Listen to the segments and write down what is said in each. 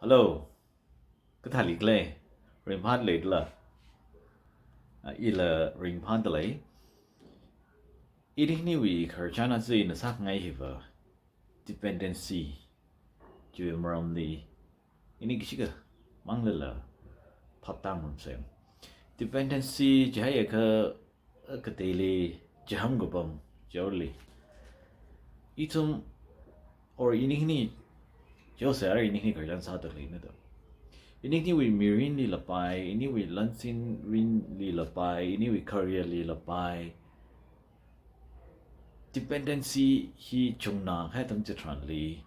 Hello, cái thằng liệt lệ, ring phan liệt là, ý là ring phan tới lấy, ý định như vậy khởi cha nó gì nó sắc ngay hi vợ, dependency, chưa mà làm gì, ý này cái gì cơ, mang lên là, phát tăng làm xem, dependency chỉ hay cái tỷ lệ chỉ ham cái bom, chỗ lì, ý chung, or ý này, chỗ sẽ là ý này khởi cha sao tới lấy nữa đó. Ini ni we mirin li lapai, ini we lansin rin li lapai, ini we career li lapai. Dependency hi chung na khai tam chitran li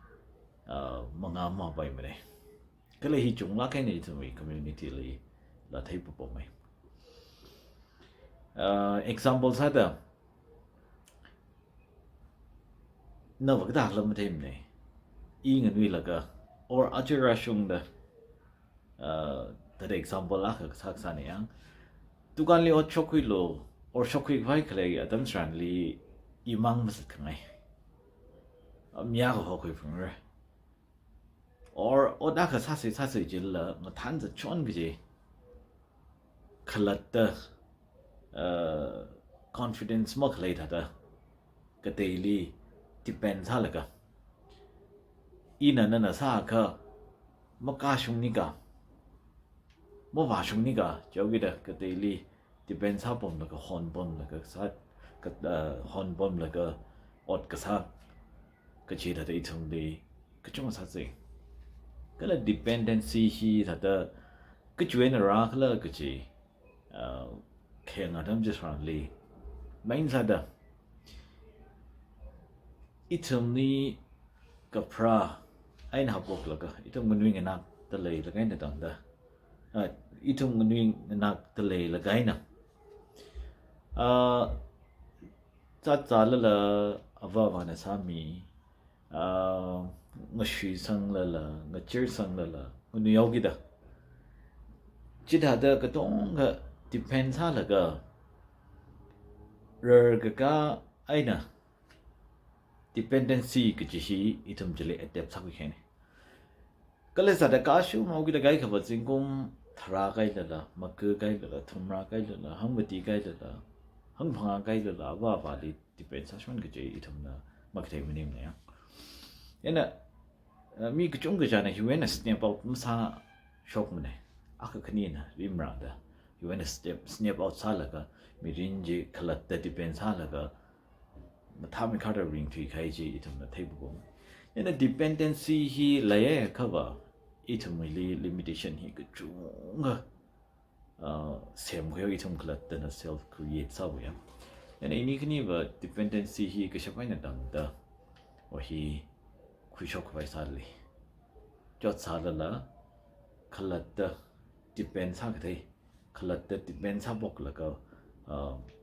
mga ma bai mane. Cái này hi chung la cái này thì community li là thấy bộ mày. Example sa da. Na wag da lam thêm này. Y ngan wi la ka or achira shung da. That example la ka sak sa ne yang. Tukan li o chokui lo or chokui vai kale adam tran li imang mas kangai. Mia ko hokui phung re. Or da ka sa se jil la ma tan za chon ge je. Khalat da confidence mo khalai tha da. Ka daily depends ha la ka. Ina na sa ka ma ka shung ni ka. Mo va shung ni ka jogi da ka daily depends ha bom la ka hon bom la ka sa ka hon bom la ka ot ka sa ka chi da dei thung di ka chung sa se cái là dependency hi thật đó cái chuyện ra cái là cái gì khen ở trong just rằng li mấy sao đó ít hôm ni gặp ra anh học bốc là cái ít hôm mình nghe nát tờ lệ là cái này đó ít hôm mình nghe nát tờ lệ là cái nào chắc là vợ và nó sao mi ngờ suy sang là ngờ chơi sang là ngờ nhiều cái đó chỉ là cái东cái depends ha là cái rồi cái ai nè dependency cái gì ít thầm chỉ là adapt sao cái này cái là sao cái số mà cái cái vật sinh cũng thà cái là mà cứ cái là thầm ra cái là không bị tí cái là không phăng cái là và đi depends sao cái gì ít thầm là mà cái mình này nên là mi cái chung cái gì này human snap out masa shock mình này cái này nè rim ra đó human snap out sao là cái mi rin gì khlat the depends sao là cái mà tham khá là ring three cái gì ít là thấy bụng nên là dependency hi lấy cover ít mình limitation hi cái chung xem cái ít khlat the nó self create sao vậy nên ini cái này và dependency hi cái sao phải là đằng đó và hi खुश होकर भाई साल ली जो साल ला खलत depend सा कथे खलत depend सा बोक लगा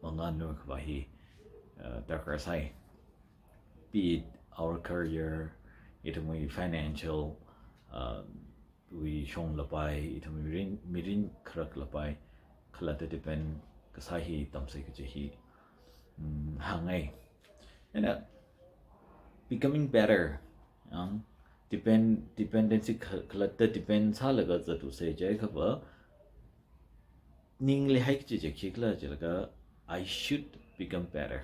मंगान नो खवाही दरकार Sai be it our career it we financial we shong la pai it we mirin khrak la pai खलत डिपेंड कसाही तम से के ही hangai and becoming better dependency clutter depend sa laga za tu se jai khaba ning le hai chi je khikla je laga I should become better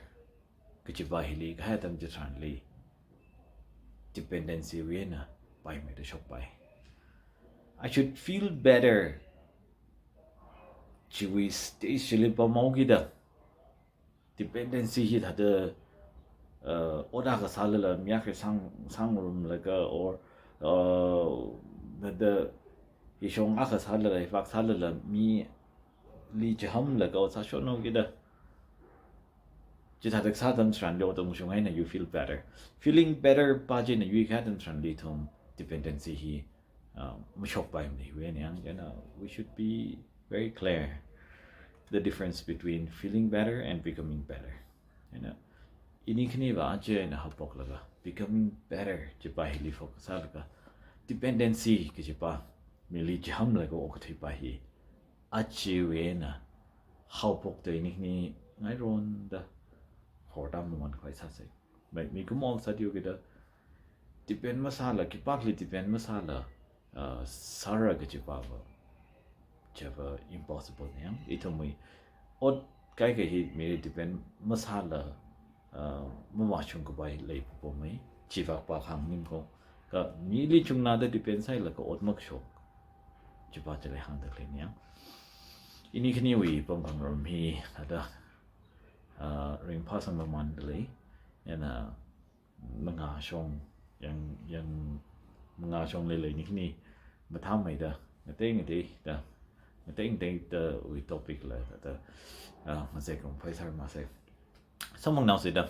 kichi ba hili ga tam je tran li dependency we na pai me de shop pai I should feel better chi we stay shili pa mau gi da dependency hi da de oda ka sala la mya ke sang room la ka or the yishong a ka sala la fak sala la mi li jam la ka sa shon no gida just had sa dam tran lo dong shong ai na you feel better feeling better ba je na you ka dam tran li thom dependency hi mu shok bai mi we nyang you know we should be very clear the difference between feeling better and becoming better you know ini kini ba je na hapok laga becoming better je pa hili focus laga dependency ke je pa mili jam laga o khthi pa hi achieve na hapok de ni ngai ron da hodam mon khoi sa se mai mi ko mong sa diu ke da depend masala ki partly depend masala sarah ke ba java impossible yang itu mui od kai ke hi me depend masala mama chung ko bai lei po mai chiwa pa khang nim ko ka ni li chung na da depend sai la ko od mak shok chiwa chale hang da le yang ini kini wi pom bang rom hi ada ring pass on man le yana mga shong yang mga shong le ni kini ma tham mai da ngai da ngai da wi topic la da ma se kong phai sar ma se samong nào sẽ đâm